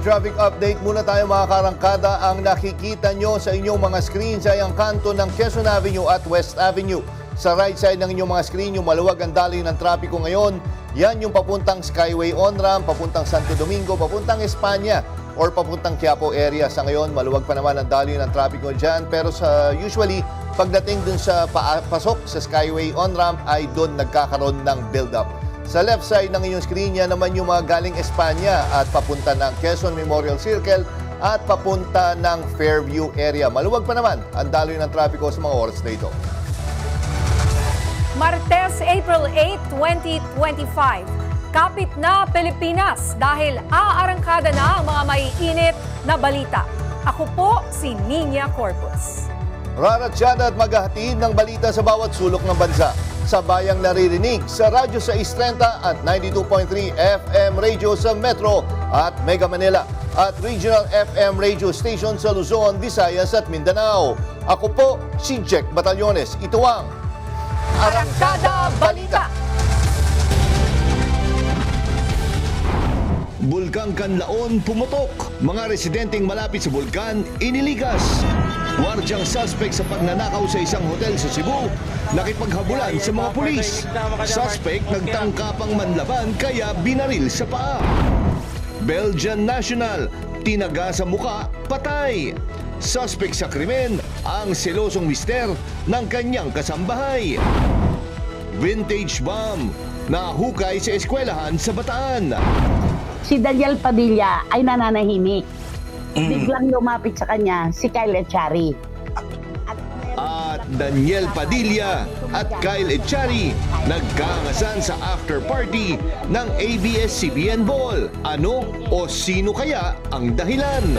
traffic update muna tayo mga karangkada. Ang nakikita nyo sa inyong mga screens ay ang kanto ng Quezon Avenue at West Avenue. Sa right side ng inyong mga screen, yung maluwag ang daloy ng trapiko ngayon. Yan yung papuntang Skyway on-ramp, papuntang Santo Domingo, papuntang Espanya, or papuntang Quiapo area. Sa ngayon, maluwag pa naman ang daloy ng trapiko dyan. Pero usually, pagdating dun sa pasok sa Skyway on-ramp ay doon nagkakaroon ng build-up. Sa left side ng inyong screen, yan naman yung mga galing Espanya at papunta ng Quezon Memorial Circle at papunta ng Fairview area. Maluwag pa naman ang daloy ng trapiko sa mga oras na ito. Martes, April 8, 2025. Kapit na Pilipinas dahil aarangkada na ang mga maiinit na balita. Ako po si Nina Corpus. Raratyada at maghahatid ng balita sa bawat sulok ng bansa. Sa bayang naririnig sa Radyo 630 at 92.3 FM radio sa Metro at Mega Manila at Regional FM radio station sa Luzon, Visayas at Mindanao. Ako po si Jack Batallones. Ito ang Arangkada Balita. Bulkang Kanlaon pumutok. Mga residenteng malapit sa bulkan iniligas. Wardyang suspect sa pagnanakaw sa isang hotel sa Cebu, nakipaghabulan sa mga pulis. Suspect nagtangkapang manlaban kaya binaril sa paa. Belgian national, tinaga sa muka, patay. Suspect sa krimen, ang selosong mister ng kanyang kasambahay. Vintage bomb, nahukay sa eskwelahan sa Bataan. Si Daniel Padilla ay nananahimik. Biglang lumapit sa kanya si Kyle Echari. At Daniel Padilla at Kyle Echari nagkaangasan sa after party ng ABS-CBN Ball. Ano o sino kaya ang dahilan?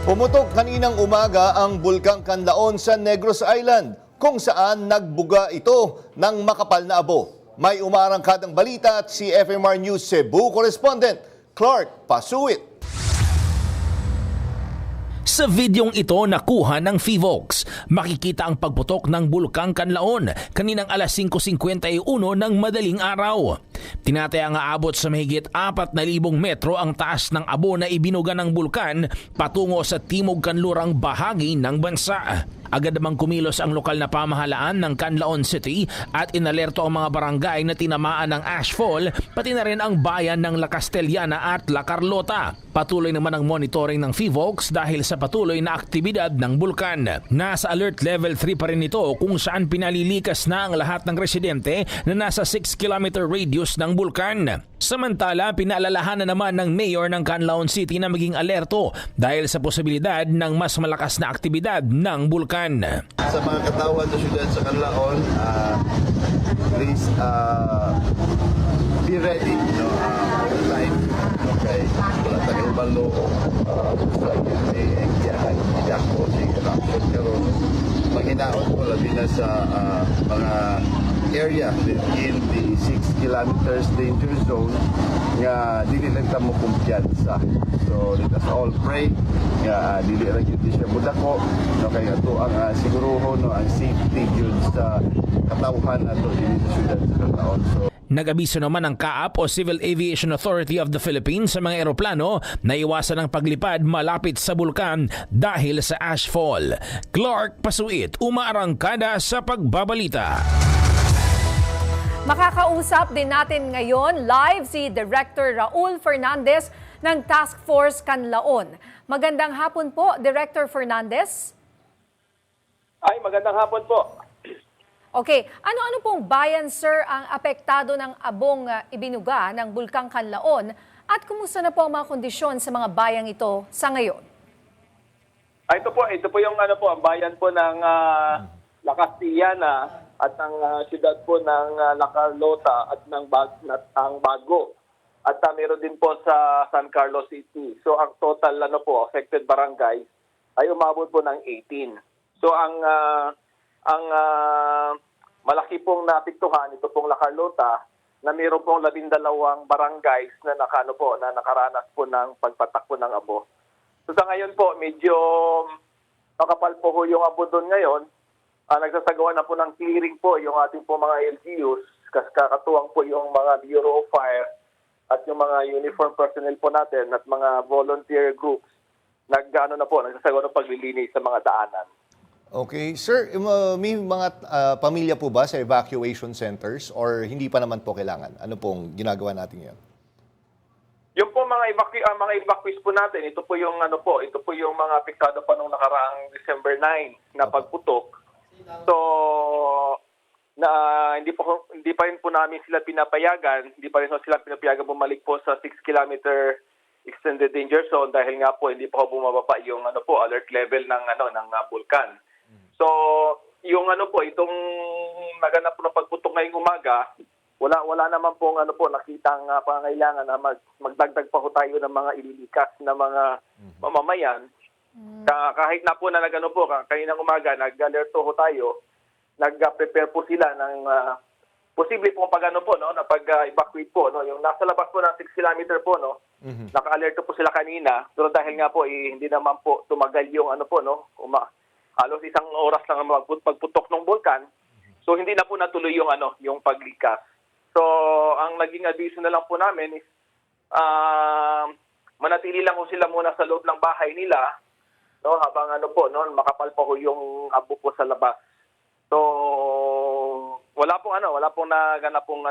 Pumutok kaninang umaga ang Bulkang Kanlaon sa Negros Island, kung saan nagbuga ito ng makapal na abo. May umarangkadang balita at si FMR News Cebu correspondent Clark Pasuit. Sa videong ito nakuha ng Fivox, makikita ang pagputok ng Bulkang Kanlaon kaninang alas 5:51 ng madaling araw. Tinatayang aabot sa mahigit 4,000 metro ang taas ng abo na ibinuga ng bulkan patungo sa timog kanlurang bahagi ng bansa. Agad namang kumilos ang lokal na pamahalaan ng Canlaon City at inalerto ang mga barangay na tinamaan ng ashfall, pati na rin ang bayan ng La Castellana at La Carlota. Patuloy naman ang monitoring ng Fivox dahil sa patuloy na aktibidad ng bulkan. Nasa alert level 3 pa rin ito kung saan pinalilikas na ang lahat ng residente na nasa 6-kilometer radius ng bulkan. Samantala, pinaalalahanan naman ng mayor ng Canlaon City na maging alerto dahil sa posibilidad ng mas malakas na aktibidad ng bulkan. Sa mga katawan sa syudad sa Canlaon, please be ready, time. Okay, wala tayong balo sa iyahan, iyak po sa corruption, pero maghinaon po labi na sa mga area within the 6 kilometers danger zone nga dili lang ta mo kumpiyansa. So let us all pray nga dili ra gyud siya budako no kay ato ang siguruhon no ang safety gyud sa katawhan ato dinhi sa syudad sa Canlaon. So nag-abiso naman ang CAAP o Civil Aviation Authority of the Philippines sa mga eroplano na iwasan ang paglipad malapit sa bulkan dahil sa ashfall. Clark Pasuit, umaarangkada sa pagbabalita. Makakausap din natin ngayon live si Director Raul Fernandez ng Task Force Canlaon. Magandang hapon po, Director Fernandez. Ay, magandang hapon po. Okay, ano-ano pong bayan, sir, ang apektado ng abong ibinuga ng Bulkang Canlaon at kumusta na po ang mga kondisyon sa mga bayang ito sa ngayon? Ito po yung ang bayan po ng La Castellana at ang siyudad po ng La Carlota at ang Bago. At meron din po sa San Carlos City. So ang total affected barangay ay umabot po ng 18. So ang malaki pong napiktuhan ito pong La Carlota na mayroon pong 12 barangays na nakaranas po ng pagpatak po ng abo. So sa ngayon po medyo makapal po yung abo doon ngayon. Nagsasagawa na po ng clearing po yung ating po mga LGUs, kakatuwang po yung mga Bureau of Fire at yung mga uniform personnel po natin at mga volunteer groups nagsasagawa ng paglilinis sa mga daanan. Okay. Sir, may mga pamilya po ba sa evacuation centers or hindi pa naman po kailangan? Ano pong ginagawa natin ngayon? Yung po mga evacuees po natin, ito po yung mga apektado pa nung nakaraang December 9 na pagputok. So hindi pa rin po namin sila pinapayagan, hindi pa rin sila pinapayagan bumalik po sa 6-kilometer extended danger zone dahil nga po hindi pa bumababa yung alert level ng bulkan. So yung itong naganap po na pagputok ngayong umaga, wala naman pong nakitang pangangailangan na magdagdag pa ho tayo ng mga ililikas na mga mamamayan. Kahit na po na kaninang umaga nag-alert ho tayo, nag-prepare po sila ng posible po na pag-evacuate po, yung nasa labas po ng 6 kilometer po, naka-alert po sila kanina, pero dahil nga po hindi naman po tumagal yung halos isang oras lang ang pagputok ng bulkan, so hindi na po natuloy yung paglikas. So ang naging abiso na lang po namin is manatili lang po sila muna sa loob ng bahay nila, habang makapal pa ho yung abo po sa labas. So wala pong naganap pong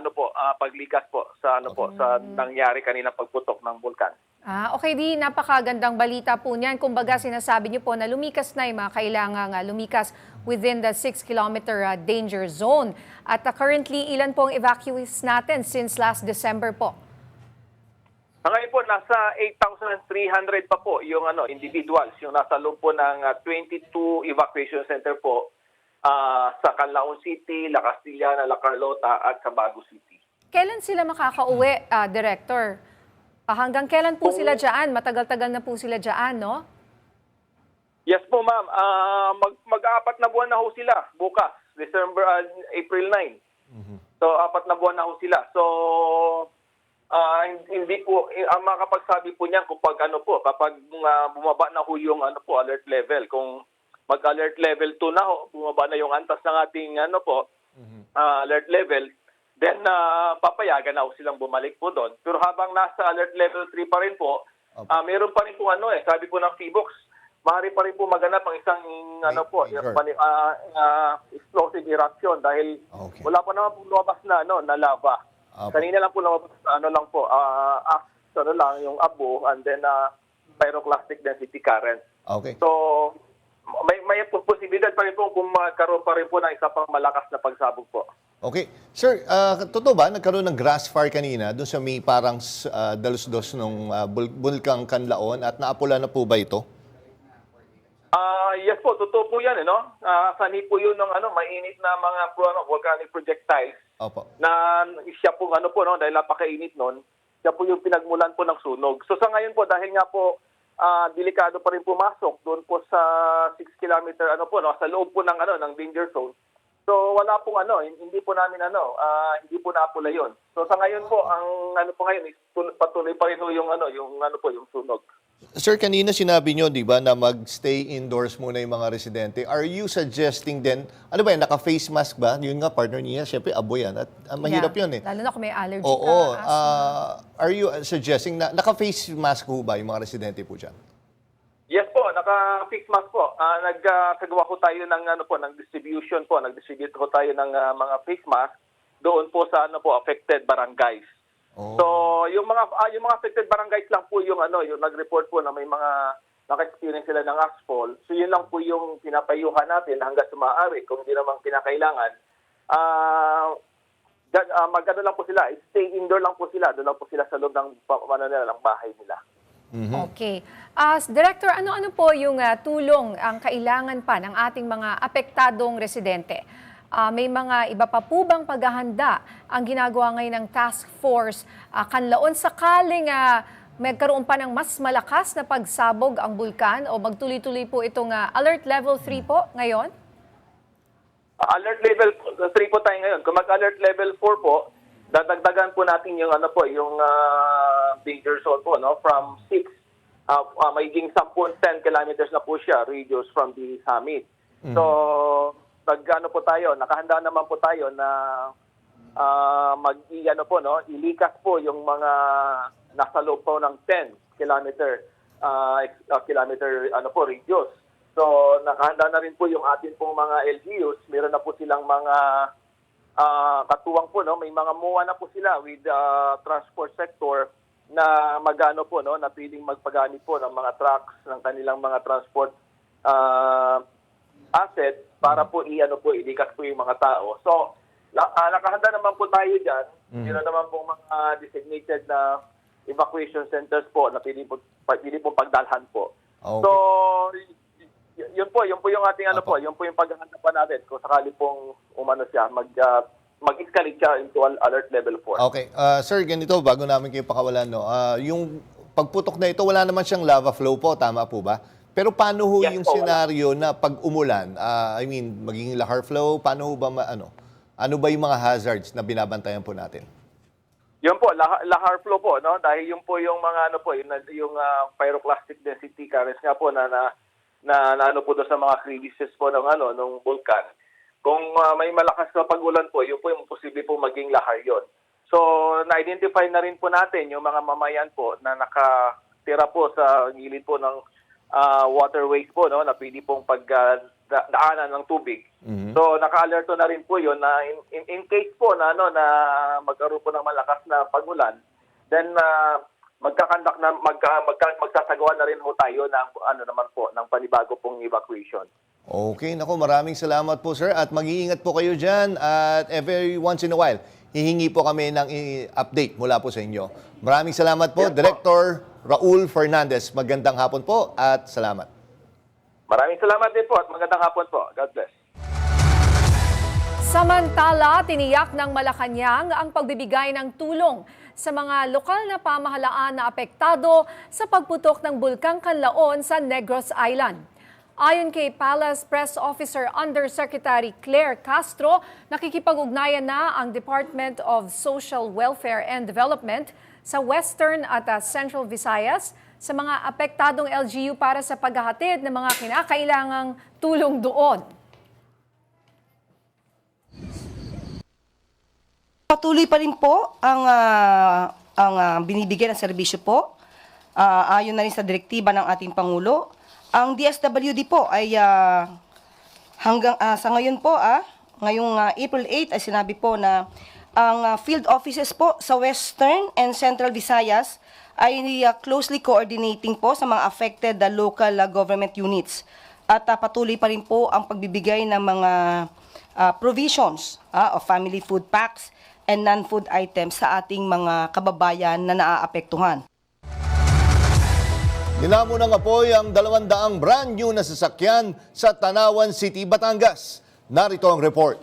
paglikas po sa sa nangyari kanina pagputok ng bulkan. Okay, di napakagandang balita po niyan. Kumbaga sinasabi niyo po na lumikas na yung mga kailangang lumikas within the 6-kilometer danger zone. At currently, ilan po ang evacuees natin since last December po? Ngayon po, nasa 8,300 pa po yung individuals, yung nasa loob po ng 22 evacuation center po sa Canlaon City, La Castillana, La Carlota at sa Bago City. Kailan sila makakauwi, Director? Hanggang kailan po sila dyan? Matagal-tagal na po sila dyan, no? Yes po, ma'am. Mag-apat na buwan na ho sila bukas, April 9. So, 4 na buwan na ho sila. So, hindi po, ang makapagsabi po niyan kapag bumaba na ho yung alert level. Kung mag-alert level 2 na ho, bumaba na yung antas ng ating alert level, then papayagan na ho silang bumalik po doon. Pero habang nasa alert level 3 pa rin po, meron pa rin po sabi po ng PHIVOX, maaari pa rin po maganap ang isang explosive eruption dahil wala pa naman po lumabas na lava. Kanina lang po lumabas yung abo and then pyroclastic density current. Okay. So may posibilidad pa rin po kung magkaroon pa rin po ng isa pang malakas na pagsabog po. Okay. Sir, totoo ba nagkaroon ng grass fire kanina doon sa may parang dalos-dos ng Bulkang Canlaon at naapula na po ba ito? Yes po, totoo po yan. Sanhi po yun ng mainit na mga volcanic projectiles. Opo. Na siya po dahil napakainit nun, siya po yung pinagmulan po ng sunog. So sa ngayon po, dahil nga po delikado pa rin pumasok doon po sa 6 kilometer sa loob po ng danger zone. So wala pong hindi po namin hindi po naapula 'yon. So sa ngayon po ang ngayon is patuloy pa rin yung yung sunog. Sir, kanina sinabi nyo, di ba, na mag-stay indoors muna yung mga residente. Are you suggesting then, naka-face mask ba? Yun nga, partner niya, syempre, abo yan. At mahirap yun eh. Lalo na kung may allergy Oo. ka, asthma. Are you suggesting na naka-face mask po ba yung mga residente po dyan? Yes po, naka-face mask po. Nagsagawa ko tayo ng ng distribution po. Nag-distribute ko tayo ng mga face mask doon po sa affected barangays. Oh. So, yung mga affected barangays lang po yung yung nag-report po na may mga naka-experience sila ng asphalt. So, yun lang po yung pinapayuhan natin hanggang sa maaari kung hindi naman kinakailangan. Lang po sila, stay indoor lang po sila, doon lang po sila sa loob ng bahay nila. Okay. Director, ano po yung tulong ang kailangan pa ng ating mga apektadong residente? May mga iba pa po bang paghahanda ang ginagawa ngayon ng task force Canlaon sakaling magkaroon pa ng mas malakas na pagsabog ang bulkan o magtuloy-tuloy po itong alert level 3 po ngayon? Alert level 3 po tayo ngayon. Kung mag-alert level 4 po, dadagdagan po natin yung yung danger zone po from 6 magiging 10 kilometers na po siya radius from the summit. So nakahanda naman po tayo na ilikas po yung mga nasa loob po ng 10 kilometer radius. So nakahanda na rin po yung atin pong mga LGUs. Meron na po silang mga katuwang po, may mga MOA na po sila with transport sector na na piling magpagamit po ng mga trucks, ng kanilang mga transport asset para po ilikas po yung mga tao. So nakahanda naman po tayo dyan. Meron naman po mga designated na evacuation centers po na pili po pagdalhan po. Okay. So yun po yung ating yun po yung paghahanda pa natin kung sakali pong siya mag-escalate siya into alert level 4. Okay. Sir, ganito, bago namin kayo pakawalan, yung pagputok na ito, wala naman siyang lava flow po, tama po ba? Pero paano ho Yes yung po, senaryo na pag umulan, magiging lahar flow, paano ho ba, ano ba yung mga hazards na binabantayan po natin? Yun po, lahar flow po, dahil yun po yung mga yung pyroclastic density currents nga po na po doon sa mga crevices po ng ng vulkan. Kung may malakas na pag-ulan po, yun po yung posible po maging lahar yon. So, na-identify na rin po natin yung mga mamayan po na nakatira po sa gilid po ng waterways po, na pwede pong pagdaanan ng tubig. So, naka-alerto na rin po yun na in case po na magkaroon po ng malakas na pag-ulan, then magsasagawa na rin ho tayo ng ng panibago pong evacuation. Okay, naku, maraming salamat po, sir. At mag-iingat po kayo dyan. At every once in a while, hihingi po kami ng update mula po sa inyo. Maraming salamat po, Yes, po. Director Raul Fernandez. Magandang hapon po at salamat. Maraming salamat din po at magandang hapon po. God bless. Samantala, tiniyak ng Malacanang ang pagbibigay ng tulong sa mga lokal na pamahalaan na apektado sa pagputok ng Bulkang Kanlaon sa Negros Island. Ayon kay Palace Press Officer Undersecretary Claire Castro, nakikipag-ugnayan na ang Department of Social Welfare and Development sa Western at Central Visayas sa mga apektadong LGU para sa paghahatid ng mga kinakailangang tulong doon. Patuloy pa rin po ang binibigyan ng serbisyo po. Ayon na rin sa direktiba ng ating Pangulo. Ang DSWD po ay hanggang sa ngayon po, ngayong April 8 ay sinabi po na ang field offices po sa Western and Central Visayas ay closely coordinating po sa mga affected local government units. At patuloy pa rin po ang pagbibigay ng mga provisions of family food packs and non-food items sa ating mga kababayan na naaapektuhan. Dinamo ng apoy ang 200 brand new na sasakyan sa Tanawan City, Batangas. Narito ang report.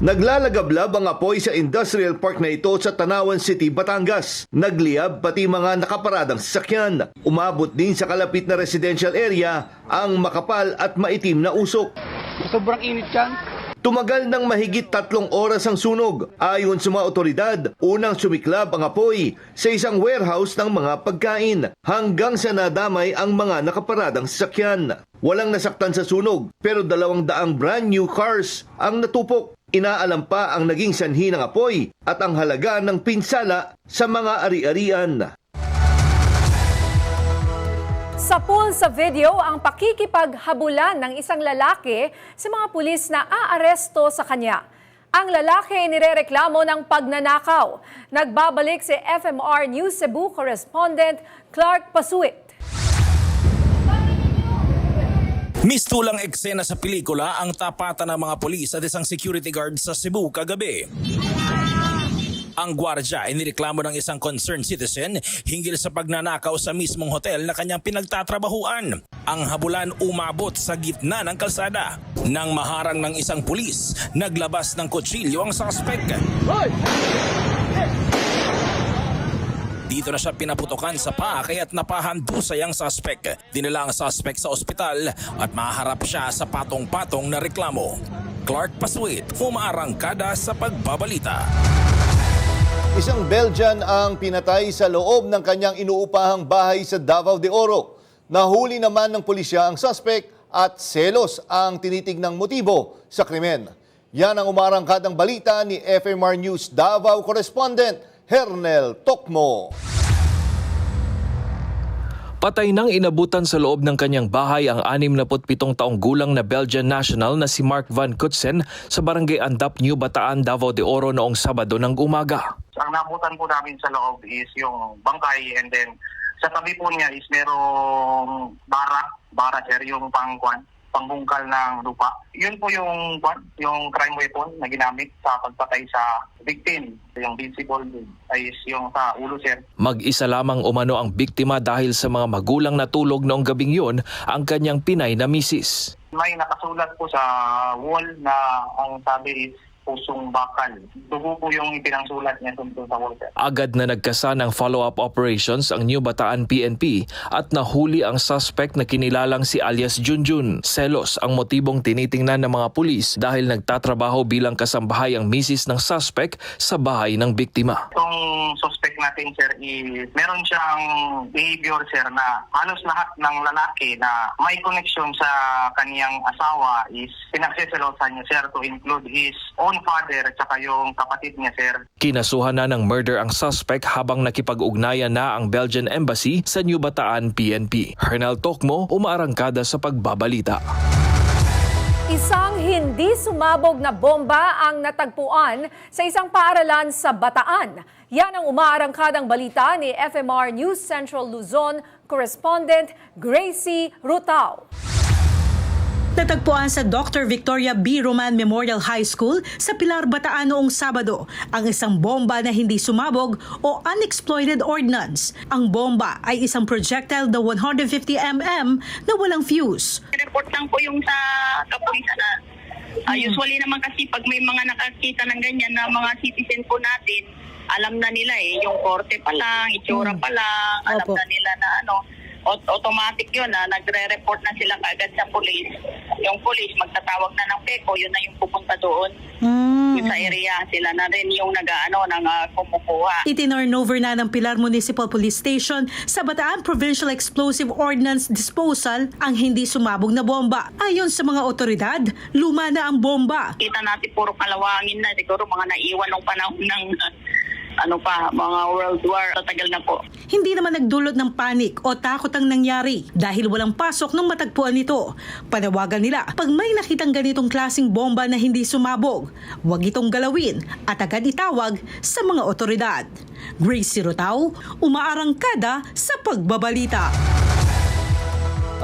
Naglalagablab ang apoy sa industrial park na ito sa Tanawan City, Batangas. Nagliyab pati mga nakaparadang sasakyan. Umabot din sa kalapit na residential area ang makapal at maitim na usok. Sobrang init yan. Tumagal ng mahigit 3 oras ang sunog. Ayon sa mga otoridad, unang sumiklab ang apoy sa isang warehouse ng mga pagkain hanggang sa nadamay ang mga nakaparadang sasakyan. Walang nasaktan sa sunog pero 200 brand new cars ang natupok. Inaalam pa ang naging sanhi ng apoy at ang halaga ng pinsala sa mga ari-arian. Sa pool sa video ang pakikipaghabulan ng isang lalaki sa mga pulis na aaresto sa kanya. Ang lalaki ay nirereklamo ng pagnanakaw. Nagbabalik si FMR News Cebu correspondent Clark Pasuit. Mistulang eksena sa pelikula ang tapatan ng mga pulis at isang security guard sa Cebu kagabi. Ang gwardya ay nireklamo ng isang concerned citizen hinggil sa pagnanakaw sa mismong hotel na kanyang pinagtatrabahuan. Ang habulan umabot sa gitna ng kalsada. Nang maharang ng isang pulis, naglabas ng kutsilyo ang suspect. Dito na siya pinaputokan sa paa kaya't napahandusay ang suspect. Dinala ang suspect sa ospital at maharap siya sa patong-patong na reklamo. Clark Pasuit, umaarangkada sa pagbabalita. Isang Belgian ang pinatay sa loob ng kanyang inuupahang bahay sa Davao de Oro. Nahuli naman ng pulisya ang suspect at selos ang tinitignang motibo sa krimen. Yan ang umarangkadang balita ni FMR News Davao Correspondent Hernel Tokmo. Patay nang inabutan sa loob ng kanyang bahay ang 67 taong gulang na Belgian national na si Mark Van Kutsen sa barangay Andap, New Bataan, Davao de Oro noong Sabado ng umaga. Ang nabutan po namin sa loob is yung bangkay, and then sa tabi po niya is merong bara sir, yung pangbungkal ng lupa. Yun po yung crime weapon na ginamit sa pagpatay sa victim. Yung visible ay yung sa ulo sir. Mag-isa lamang umano ang biktima dahil sa mga magulang na tulog noong gabing yun ang kanyang pinay na misis. May nakasulat po sa wall na ang sabi is pusong bakal. Dugo po yung ipinangsulat niya tungkol sa wall sir. Agad na nagkasa ng follow-up operations ang New Bataan PNP at nahuli ang suspect na kinilalang si alias Junjun. Selos ang motibong tinitingnan ng mga pulis dahil nagtatrabaho bilang kasambahay ang misis ng suspect sa bahay ng biktima. Itong suspect natin sir is meron siyang behavior sir na halos lahat ng lalaki na may connection sa kaniyang asawa is pinagseselosan niya sir, to include his own father at saka yung kapatid niya sir. Kinasuhan na ng murder ang suspect habang nakipag-ugnayan na ang Belgian Embassy sa New Bataan PNP. Hernel Tokmo, umaarangkada sa pagbabalita. Isang hindi sumabog na bomba ang natagpuan sa isang paaralan sa Bataan. Yan ang umaarangkadang balita ni FMR News Central Luzon correspondent Gracie Rutao. Natagpuan sa Dr. Victoria B. Roman Memorial High School sa Pilar, Bataan noong Sabado ang isang bomba na hindi sumabog o unexploded ordnance. Ang bomba ay isang projectile na 150 mm na walang fuse. Report lang po yung sa kapulisan na usually naman kasi pag may mga nakakita ng ganyan na mga citizen po natin, alam na nila yung korte pa lang, itsura pa lang, alam na nila na automatic yun na nagre-report na sila kaagad sa police. Yung police magtatawag na ng PECO, yun na yung pupunta doon. Sa area, sila na rin yung kumukuha. Itinurn over na ng Pilar Municipal Police Station sa Bataan Provincial Explosive Ordnance Disposal ang hindi sumabog na bomba. Ayon sa mga otoridad, luma na ang bomba. Kita natin puro kalawangin na, siguro mga naiwan ng panahon ng mga World War. Tatagal na po. Hindi naman nagdulot ng panik o takot ang nangyari dahil walang pasok nung matagpuan nito. Panawagan nila, pag may nakitang ganitong klaseng bomba na hindi sumabog, huwag itong galawin at agad itawag sa mga otoridad. Gracie Rutao, umaarangkada sa pagbabalita.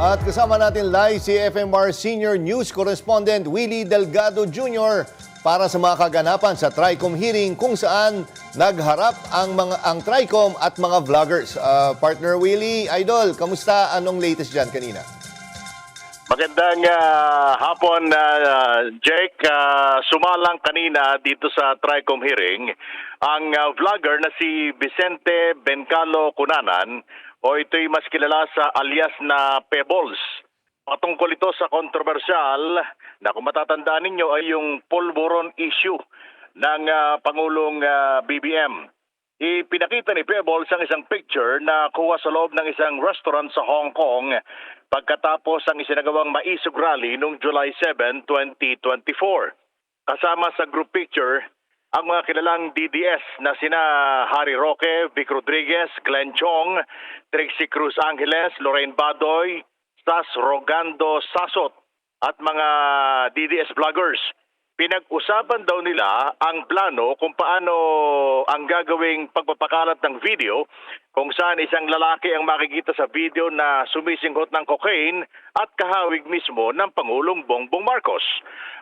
At kasama natin live si FMR Senior News Correspondent Willie Delgado Jr. para sa mga kaganapan sa TRICOM hearing kung saan nagharap ang TRICOM at mga vloggers. Partner Willie, Idol, kamusta? Anong latest dyan kanina? Magandang hapon, Jake. Sumalang kanina dito sa TRICOM hearing ang vlogger na si Vicente Bencalo Cunanan, o ito'y mas kilala sa alias na Pebbles. Patungkol ito sa kontrobersyal na kung matatandaan ninyo ay yung pulburon issue ng Pangulong BBM. Ipinakita ni Pebbles ang isang picture na kuha sa loob ng isang restaurant sa Hong Kong pagkatapos ang isinagawang Maisog Rally noong July 7, 2024. Kasama sa group picture ang mga kilalang DDS na sina Harry Roque, Vic Rodriguez, Glenn Chong, Trixie Cruz Angeles, Lorraine Badoy, Stas Rogando Sasot at mga DDS vloggers. Pinag-usapan daw nila ang plano kung paano ang gagawing pagpapakalat ng video kung saan isang lalaki ang makikita sa video na sumisinghot ng cocaine at kahawig mismo ng Pangulong Bongbong Marcos.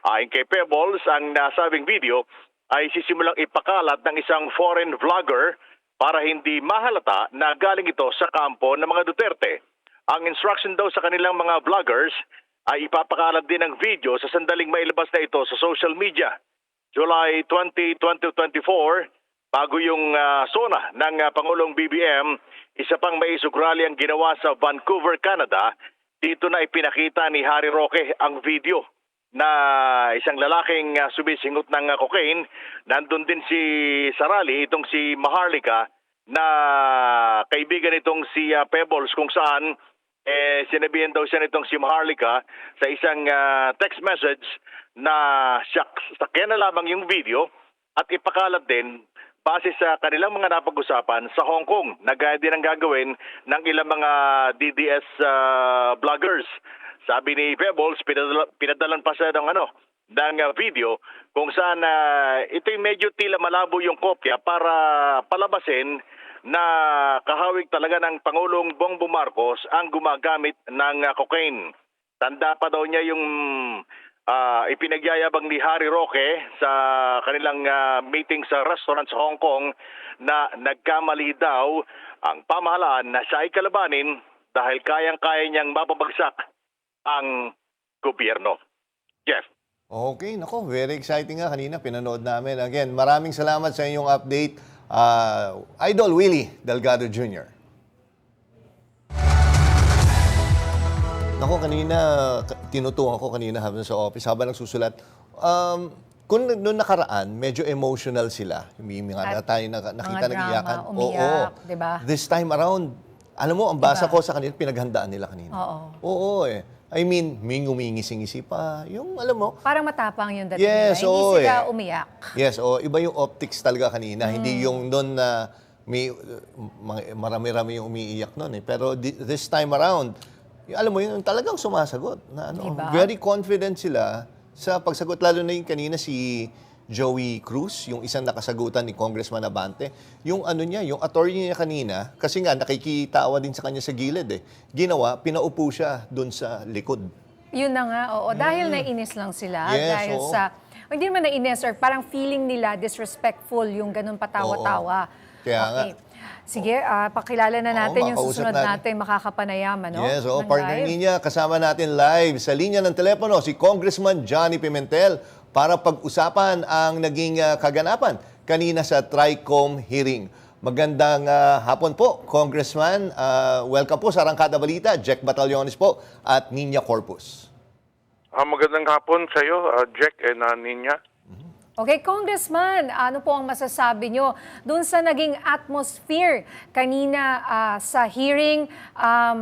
Ayon kay Pebbles, ang nasabing video ay sisimulang ipakalat ng isang foreign vlogger para hindi mahalata na galing ito sa kampo ng mga Duterte. Ang instruction daw sa kanilang mga vloggers ay ipapakalat din ng video sa sandaling mailabas na ito sa social media. July 20, 2024, bago yung sona ng Pangulong BBM, isa pang Maisog Rally ang ginawa sa Vancouver, Canada. Dito na ipinakita ni Harry Roque ang video na isang lalaking sumisingot ng cocaine. Nandun din si Sarali, itong si Maharlika, na kaibigan itong si Pebbles, kung saan sinabihan daw siya nitong si Maharlika sa isang text message na sakyan na lamang yung video at ipakalat din base sa kanilang mga napag-usapan sa Hong Kong. Nagaya din ang gagawin ng ilang mga DDS vloggers. Sabi ni Pebbles, pinadalan pa siya ng video kung saan ito'y medyo tila malabo yung kopya para palabasin na kahawig talaga ng Pangulong Bongbong Marcos ang gumagamit ng cocaine. Tanda pa daw niya yung ipinagyayabang ni Harry Roque sa kanilang meeting sa restaurant sa Hong Kong na nagkamali daw ang pamahalaan na siya ay kalabanin dahil kayang-kaya niyang mapabagsak ang gobyerno. Jeff. Okay, nako, very exciting nga. Kanina pinanood namin. Again, maraming salamat sa inyong update, Idol Willie Delgado Jr. Nako, kanina, tinutukan ko kanina habang sa office, habang nagsusulat. Kung noon nakaraan, medyo emotional sila. Yung mga tayo nakita nag-iyakan. Umiyak, di ba? This time around, alam mo, ang basa ko sa kanila, pinaghandaan nila kanina. Oo eh. I mean, may ngumingisi-ngisi pa. Yung, alam mo. Parang matapang yung dating Yes, nila. Hindi sila eh. umiyak. Yes, iba yung optics talaga kanina. Hindi yung doon na may marami-rami yung umiiyak noon eh. Pero this time around, alam mo yun, talagang sumasagot. Na, Diba? Very confident sila sa pagsagot. Lalo na yung kanina si Joey Cruz, yung isang nakasagutan ni Congressman Abante. Yung niya, yung attorney niya kanina, kasi nga nakikitawa din sa kanya sa gilid eh. Ginawa, pinaupo siya doon sa likod. Yun na nga, oo. Dahil nainis lang sila. Yes, dahil oo. sa, hindi naman nainis or parang feeling nila disrespectful yung ganun patawa-tawa. Kaya nga. Sige, pakilala na natin yung makausap susunod natin. natin makakapanayaman, no? Yes, Ng partner live. niya, kasama natin live sa linya ng telepono, si Congressman Johnny Pimentel para pag-usapan ang naging kaganapan kanina sa TRICOM hearing. Magandang hapon po, Congressman. Welcome po sa Arangkada Balita. Jack Batallones po at Ninya Corpus. Magandang hapon sa iyo, Jack and Ninya. Okay, Congressman, ano po ang masasabi nyo dun sa naging atmosphere kanina sa hearing?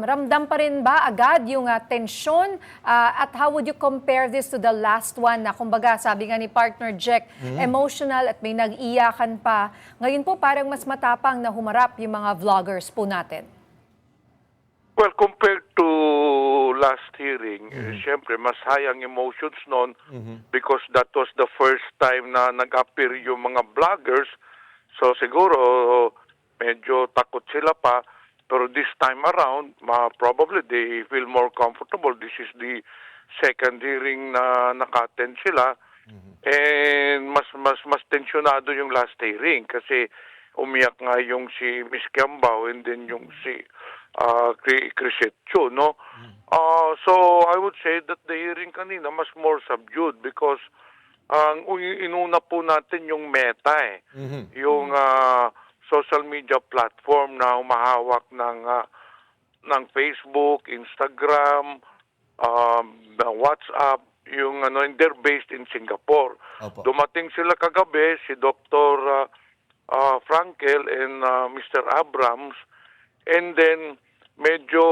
Ramdam pa rin ba agad yung tensyon? At how would you compare this to the last one na kumbaga sabi nga ni partner Jack, emotional at may nag-iyakan pa. Ngayon po parang mas matapang na humarap yung mga vloggers po natin. Well, compared to last hearing, syempre mas high ang emotions noon because that was the first time na nag-appear yung mga vloggers. So siguro medyo takot sila pa. Pero this time around, probably they feel more comfortable. This is the second hearing na naka-attend sila. And mas tensyonado yung last hearing kasi umiyak nga yung si Miss Kiambao and then yung si Crisetio, no? So I would say that the hearing kanina mas more subdued because ang inuna po natin yung Meta yung social media platform na humahawak ng Facebook, Instagram, WhatsApp, yung and they're based in Singapore. Opo. Dumating sila kagabi si Dr. Frankel and Mr. Abrams. And then, medyo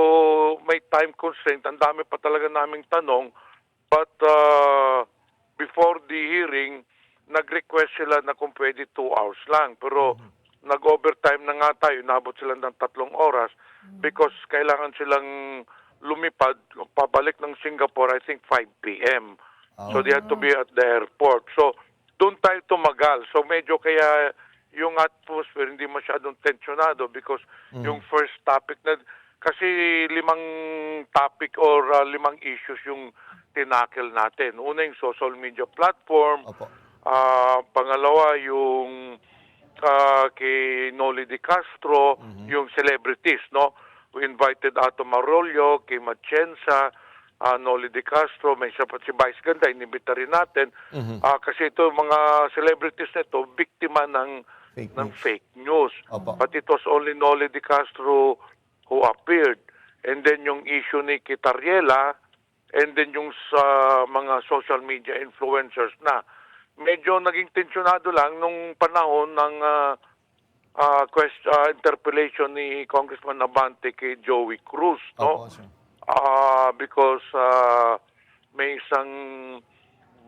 may time constraint. Ang dami pa talaga naming tanong. But before the hearing, nag-request sila na kung pwede 2 hours lang. Pero nag-overtime na nga tayo. Nabot sila ng 3 oras because kailangan silang lumipad, pabalik ng Singapore, I think 5 p.m. So they had to be at the airport. So, doon tayo tumagal. So, medyo kaya yung atmosphere hindi masyadong tensionado because yung first topic na kasi 5 topic or 5 issues yung tinakil natin. Una yung social media platform. Pangalawa yung kay Noli De Castro, yung celebrities, no? We invited Ato Marolio, kay Matienza, Noli De Castro, may isa pa si Vice Ganda, inimbita rin natin. Kasi ito, mga celebrities na ito, biktima ng fake news. But it was only Noli De Castro who appeared. And then yung issue ni Kitariela, and then yung sa mga social media influencers na. Medyo naging tensionado lang nung panahon ng interpellation ni Congressman Abante kay Joey Cruz, no? Because may isang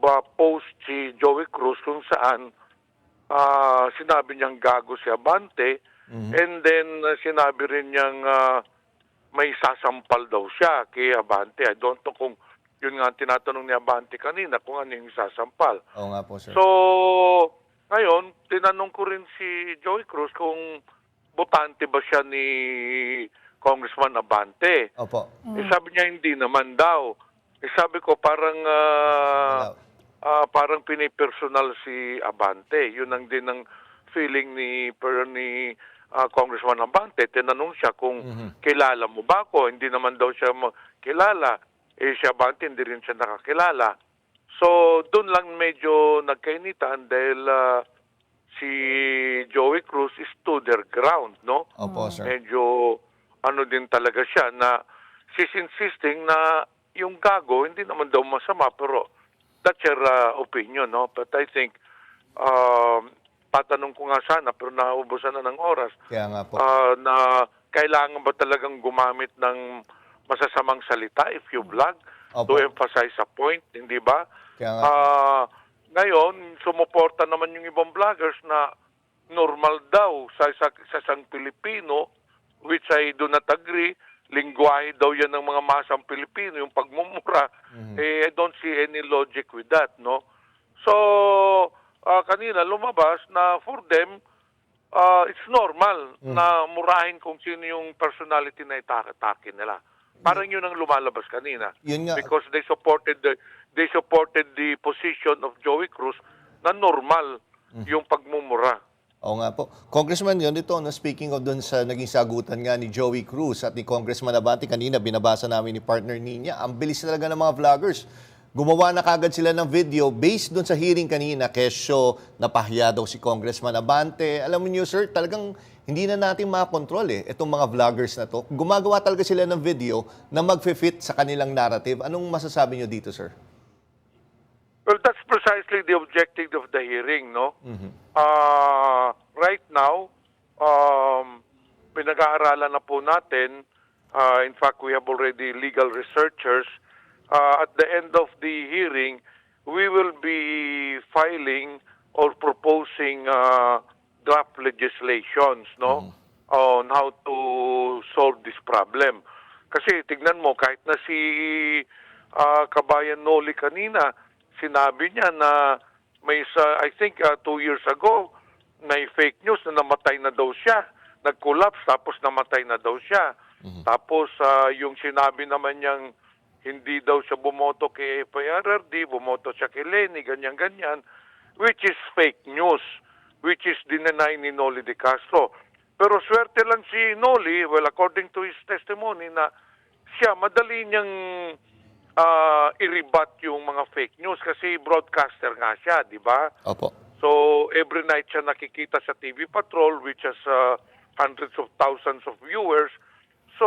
nag-post si Joey Cruz kung saan sinabi niyang gago si Abante, and then sinabi rin niyang may sasampal daw siya kay Abante. I don't know kung yun nga ang tinatanong ni Abante kanina, kung ano yung sasampal. Oo nga po, sir. So, ngayon, tinanong ko rin si Joey Cruz kung botante ba siya ni Congressman Abante. Opo. Sabi niya hindi naman daw. Sabi ko parang parang pinipersonal si Abante. Yun ang din ang feeling ni Congressman Abante. Tinanong siya kung kilala mo ba ako. Hindi naman daw siya kilala. Si Abante hindi rin siya nakakilala. So, doon lang medyo nagkainitan dahil si Joey Cruz stood their ground, no? Opo, sir. Medyo ano din talaga siya na she's insisting na yung gago hindi naman daw masama, pero that's your opinion, no? But I think tatanong ko nga sana pero naubusan na ng oras. Kaya nga po. Na kailangan ba talagang gumamit ng masasamang salita if you vlog to emphasize a point, hindi ba? Kaya nga Ngayon, sumuporta naman yung ibang vloggers na normal daw sa isang Pilipino, which I do not agree. Lingwahe daw yan ng mga masang Pilipino, yung pagmumura. I don't see any logic with that, no? So, kanina lumabas na for them, it's normal na murahin kung sino yung personality na itakatake nila. Parang yun ang lumalabas kanina. Yun nga. Because they supported the position of Joey Cruz na normal yung pagmumura. Oo nga po. Congressman, yun ito, no, speaking of dun sa naging sagutan nga ni Joey Cruz at ni Congressman Abante, kanina binabasa namin ni partner niya, ang bilis talaga ng mga vloggers. Gumawa na kagad sila ng video based dun sa hearing kanina, kesyo napahiya daw si Congressman Abante. Alam mo niyo, sir, talagang hindi na natin makakontrol itong mga vloggers na to. Gumagawa talaga sila ng video na mag-fit sa kanilang narrative. Anong masasabi niyo dito, sir? Well, that's precisely the objective of the hearing, no? Right now, pinag-aaralan na po natin. In fact, we have already legal researchers. At the end of the hearing, we will be filing or proposing draft legislations, no? On how to solve this problem. Kasi tignan mo, kahit na si Kabayan Noli kanina, sinabi niya na may I think 2 years ago, may fake news na namatay na daw siya. Nag-collapse tapos namatay na daw siya. Tapos yung sinabi naman niyang hindi daw siya bumoto kay FIRRD, bumoto siya kay Lenny, ganyan-ganyan, which is fake news, which is dinenay ni Noli de Castro. Pero swerte lang si Noli, well, according to his testimony, na siya, madali niyang i-rebut yung mga fake news kasi broadcaster nga siya, di ba? Opo. So, every night siya nakikita sa TV Patrol, which has hundreds of thousands of viewers. So,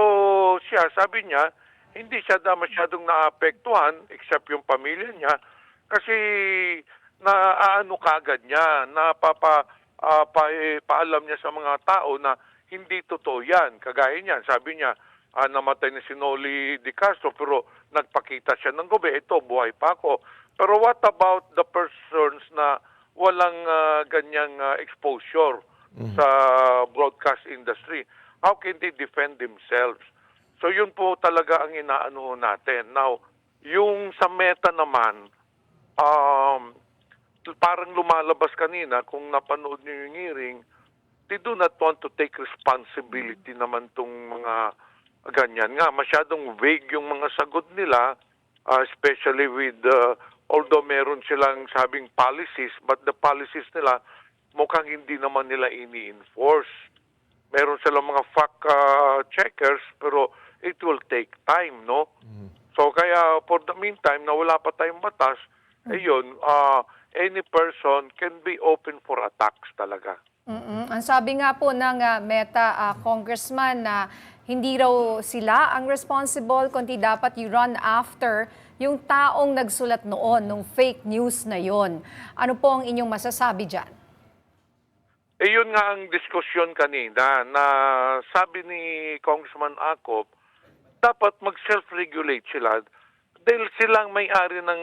siya, sabi niya, hindi siya masyadong naapektuhan except yung pamilya niya kasi naaano kagad niya, paalam niya sa mga tao na hindi totoo yan. Kagaya niyan, sabi niya, namatay na si Noli de Castro pero nagpakita siya ng gabi, ito, buhay pa ako. Pero what about the persons na walang ganyang exposure sa broadcast industry? How can they defend themselves? So yun po talaga ang inaano natin. Now, yung sa Meta naman, parang lumalabas kanina, kung napanood niyo yung hearing, they do not want to take responsibility naman tong mga ganyan nga. Masyadong vague yung mga sagot nila, especially with, although meron silang sabing policies, but the policies nila mukhang hindi naman nila ini-enforce. Meron silang mga fact checkers, pero it will take time, no? So kaya for the meantime, na wala pa tayong batas, ayun, any person can be open for attacks talaga. Ang sabi nga po ng Meta congressman na hindi raw sila ang responsible, kundi dapat you run after yung taong nagsulat noon, nung fake news na yon. Ano po ang inyong masasabi dyan? Yun nga ang diskusyon kanina na sabi ni Congressman Acop, dapat mag-self-regulate sila. dahil silang may-ari ng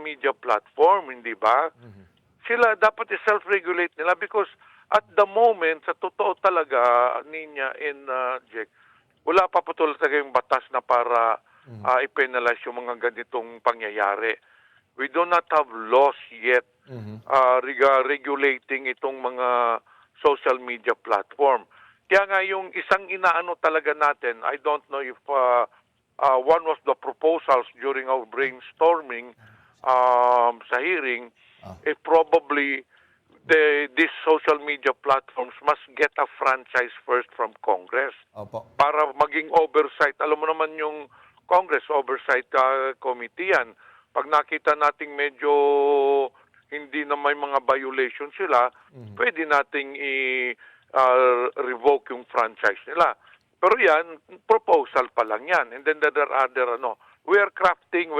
media platform, hindi ba? Sila dapat i-self-regulate nila because at the moment, sa totoo talaga, Ninya and Jack, wala pa po talaga yung batas na para i-penalize yung mga ganitong pangyayari. We do not have laws yet regulating itong mga social media platform. Kaya nga yung isang inaano talaga natin, I don't know if one of the proposals during our brainstorming sa hearing, if probably these social media platforms must get a franchise first from Congress. Opo. Para maging oversight. Alam mo naman yung Congress Oversight Committee yan. Pag nakita nating medyo hindi na may mga violation sila, pwede nating revoke yung franchise nila. Pero yan, proposal pa lang yan. And then there are other, we're drafting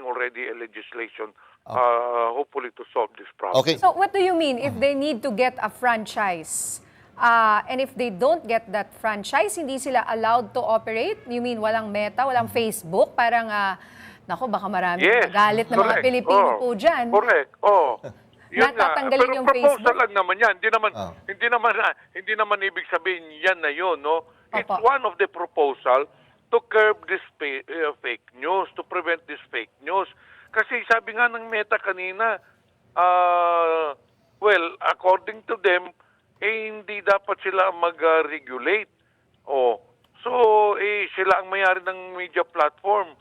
already a legislation hopefully to solve this problem. Okay. So what do you mean if they need to get a franchise? And if they don't get that franchise, hindi sila allowed to operate? You mean walang Meta, walang Facebook? Parang, nako, baka maraming magalit na mga Pilipino po dyan. Correct. Yun nga. Natatanggalin Pero yung proposal Facebook? lang naman yan. Hindi naman ibig sabihin yan na yun, no? It's one of the proposal to curb this fake news, to prevent this fake news. Kasi sabi nga ng Meta kanina, according to them, hindi dapat sila mag-regulate. So, sila ang mayari ng media platform.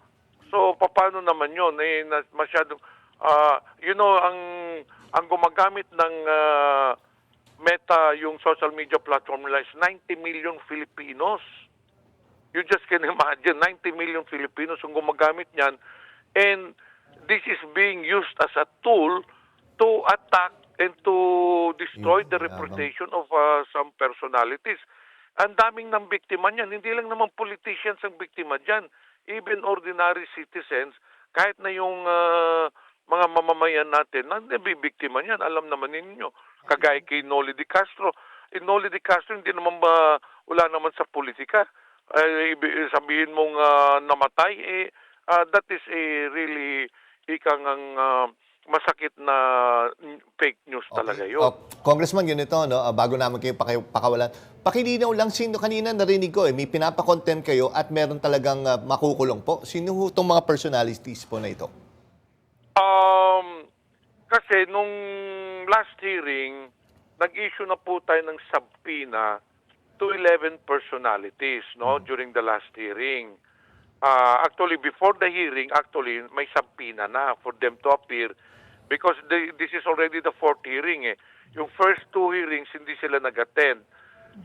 So, paano naman yun? Masyadong, ang gumagamit ng Meta, yung social media platform nila is 90 million Filipinos. You just can imagine, 90 million Filipinos ang gumagamit niyan. And this is being used as a tool to attack and to destroy the reputation of some personalities. Ang daming ng biktima niyan. Hindi lang naman politicians ang biktima diyan. Even ordinary citizens, kahit na yung mga mamamayan natin, nabibiktima niyan. Alam naman ninyo. Kagaya kay Noli de Castro. Noli de Castro, hindi naman wala naman sa politika. Sabihin mong namatay, that is really ang masakit na fake news talaga yun. Congressman, ganito, bago naman kayo pakawalan, pakilinaw lang sino kanina narinig ko, may pinapakontent kayo at meron talagang makukulong po. Sino itong mga personalities po na ito? Kasi nung last hearing, nag-issue na po tayo ng subpoena to 11 personalities during the last hearing. Actually, before the hearing, may subpoena na for them to appear because this is already the fourth hearing. Yung first two hearings, hindi sila nag-attend.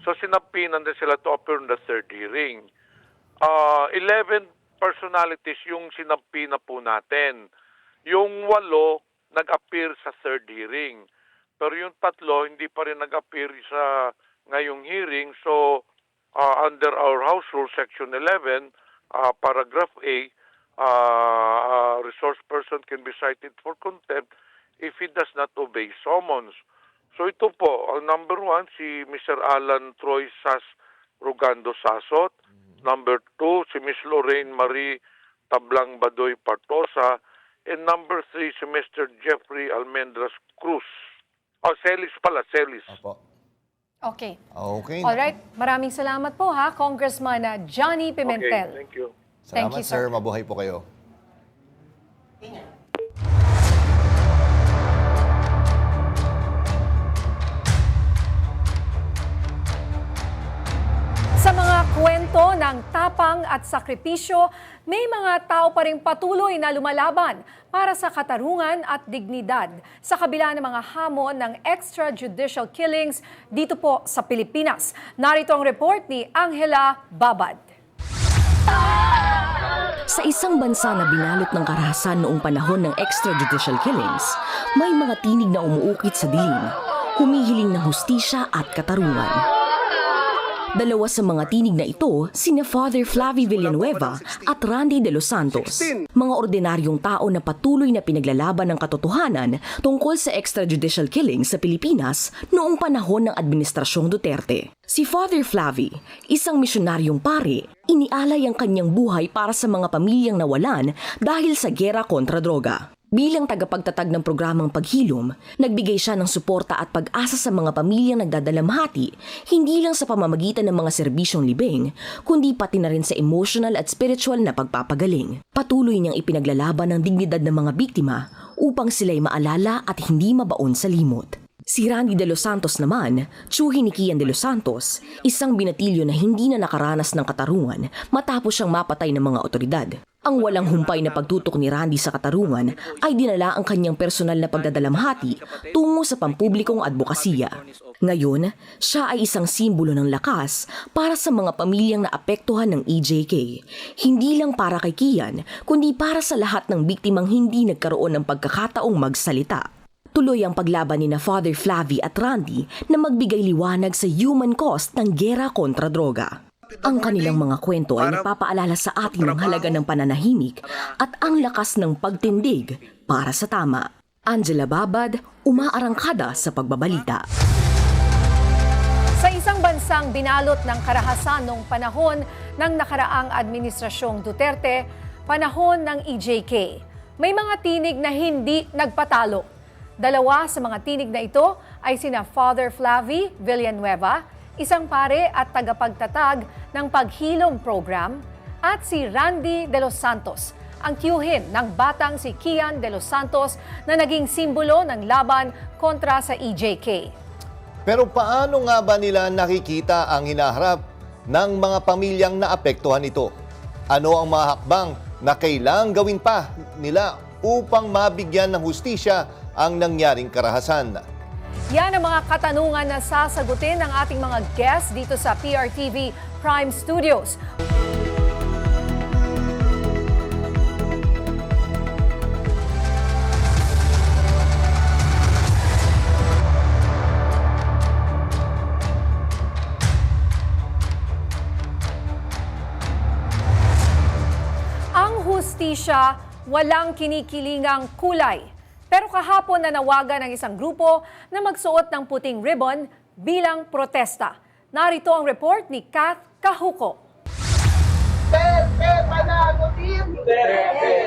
So, sinabpinan na sila to appear in the third hearing. 11 personalities yung sinabpina po natin. Yung 8 nag-appear sa third hearing. Pero yung 3, hindi pa rin nag-appear sa ngayong hearing. So, under our House Rule Section 11, Paragraph A, resource person can be cited for contempt if he does not obey summons. So ito po, ang number 1, si Mr. Alan Troy Sas Rugando Sasot. Number 2, si Ms. Lorraine Marie Tablang Badoy Partosa. And number 3, si Mr. Jeffrey Almendras Cruz. Celis pala, Celis. Opo. Okay. Okay. Alright. Maraming salamat po Congressman Johnny Pimentel. Okay, thank you. Salamat, Thank you, sir. sir. Mabuhay po kayo. Sa mga kwento ng tapang at sakripisyo, may mga tao pa rin patuloy na lumalaban para sa katarungan at dignidad sa kabila ng mga hamon ng extrajudicial killings dito po sa Pilipinas. Narito ang report ni Angela Babad. Sa isang bansa na binalot ng karahasan noong panahon ng extrajudicial killings, may mga tinig na umuukit sa dilim, humihiling ng hustisya at katarungan. Dalawa sa mga tinig na ito, sina Father Flavie Villanueva at Randy De Los Santos. Mga ordinaryong tao na patuloy na pinaglalaban ng katotohanan tungkol sa extrajudicial killings sa Pilipinas noong panahon ng Administrasyong Duterte. Si Father Flavie, isang misyonaryong pare, inialay ang kanyang buhay para sa mga pamilyang nawalan dahil sa giyera kontra droga. Bilang tagapagtatag ng programang Paghilom, nagbigay siya ng suporta at pag-asa sa mga pamilyang nagdadalamhati, hindi lang sa pamamagitan ng mga serbisyong libing, kundi pati na rin sa emotional at spiritual na pagpapagaling. Patuloy niyang ipinaglalaban ang dignidad ng mga biktima upang sila'y maalala at hindi mabaon sa limot. Si Randy De Los Santos naman, tiyuhin ni Kian De Los Santos, isang binatilyo na hindi na nakaranas ng katarungan matapos siyang mapatay ng mga otoridad. Ang walang humpay na pagtutok ni Randy sa katarungan ay dinala ang kanyang personal na pagdadalamhati tungo sa pampublikong advokasya. Ngayon, siya ay isang simbolo ng lakas para sa mga pamilyang naapektuhan ng EJK. Hindi lang para kay Kian, kundi para sa lahat ng biktimang hindi nagkaroon ng pagkakataong magsalita. Tuloy ang paglaban ni na Father Flavie at Randy na magbigay liwanag sa human cost ng giyera kontra droga. Ang kanilang mga kwento ay napapaalala sa atin ng halaga ng pananahimik at ang lakas ng pagtindig para sa tama. Angela Babad, umaarangkada sa pagbabalita. Sa isang bansang binalot ng karahasan noong panahon ng nakaraang Administrasyong Duterte, panahon ng EJK, may mga tinig na hindi nagpatalo. Dalawa sa mga tinig na ito ay sina Father Flavie Villanueva, isang pare at tagapagtatag ng Paghilom Program, at si Randy De Los Santos, ang tiyuhin ng batang si Kian De Los Santos na naging simbolo ng laban kontra sa EJK. Pero paano nga ba nila nakikita ang hinaharap ng mga pamilyang naapektuhan nito? Ano ang mga hakbang na kailangang gawin pa nila upang mabigyan ng hustisya ang nangyaring karahasan? Yan ang mga katanungan na sasagutin ng ating mga guests dito sa PRTV Prime Studios. Ang hustisya, walang kinikilingang kulay. Pero kahapon nanawagan ng isang grupo na magsuot ng puting ribbon bilang protesta. Narito ang report ni Kath Kahuko. Panagutin!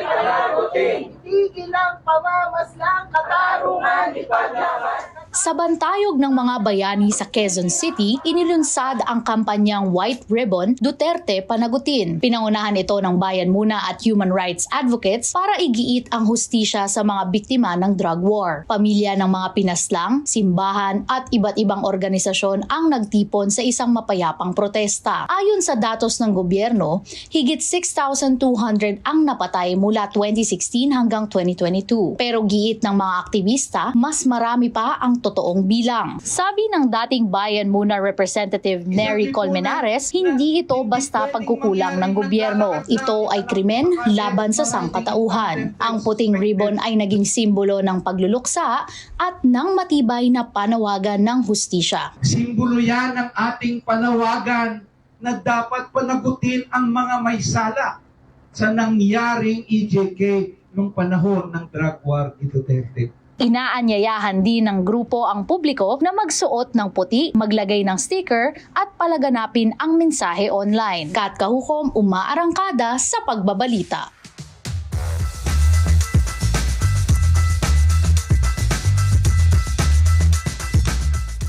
Panagutin! Tigil ang pamamaslang katarungan ipaglaban! Sa bantayog ng mga bayani sa Quezon City, inilunsad ang kampanyang White Ribbon Duterte Panagutin. Pinangunahan ito ng Bayan Muna at human rights advocates para igiit ang hustisya sa mga biktima ng drug war. Pamilya ng mga pinaslang, simbahan at iba't ibang organisasyon ang nagtipon sa isang mapayapang protesta. Ayon sa datos ng gobyerno, higit 6,200 ang napatay mula 2016 hanggang 2022. Pero giit ng mga aktivista, mas marami pa ang totoong bilang. Sabi ng dating Bayan Muna Representative Nery Colmenares, hindi ito basta pagkukulang ng gobyerno. Ito ay krimen laban sa sangkatauhan. Ang puting ribbon ay naging simbolo ng pagluluksa at ng matibay na panawagan ng hustisya. Simbolo yan ng ating panawagan na dapat panagutin ang mga may sala sa nangyaring EJK nung panahon ng drug war ni Duterte. Inaanyayahan din ng grupo ang publiko na magsuot ng puti, maglagay ng sticker at palaganapin ang mensahe online. Kat Kahukom, umaarangkada sa pagbabalita.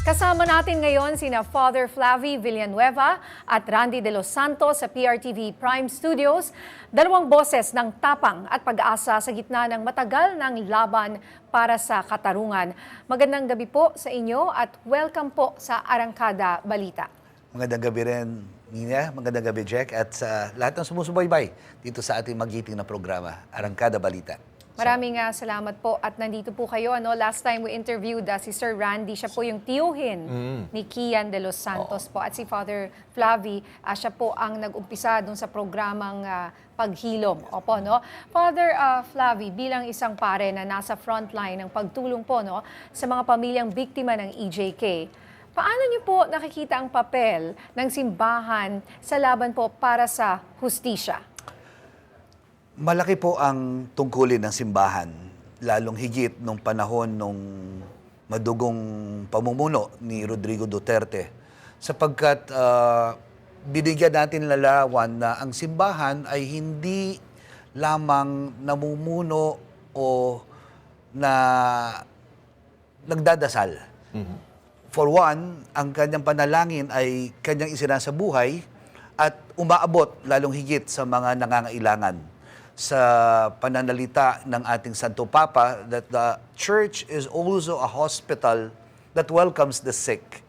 Kasama natin ngayon sina Father Flavie Villanueva at Randy De Los Santos sa PRTV Prime Studios. Dalawang boses ng tapang at pag-asa sa gitna ng matagal ng laban para sa katarungan. Magandang gabi po sa inyo at welcome po sa Arangkada Balita. Magandang gabi rin, Nina. Magandang gabi, Jack. At sa lahat ng sumusubaybay dito sa ating magiting na programa, Arangkada Balita. Maraming salamat po at nandito po kayo. Last time we interviewed si Sir Randy, siya po yung tiyuhin ni Kian De Los Santos po. At si Father Flavie, siya po ang nag-umpisa dun sa programang Paghilom. Opo, no? Father Flavie, bilang isang pare na nasa frontline ng pagtulong po sa mga pamilyang biktima ng EJK, Paano niyo po nakikita ang papel ng simbahan sa laban po para sa hustisya? Malaki po ang tungkulin ng simbahan, lalong higit nung panahon nung madugong pamumuno ni Rodrigo Duterte. Sapagkat binigyan natin larawan na ang simbahan ay hindi lamang namumuno o na nagdadasal. For one, ang kanyang panalangin ay kanyang isinasabuhay at umaabot lalong higit sa mga nangangailangan. Sa pananalita ng ating Santo Papa that the church is also a hospital that welcomes the sick.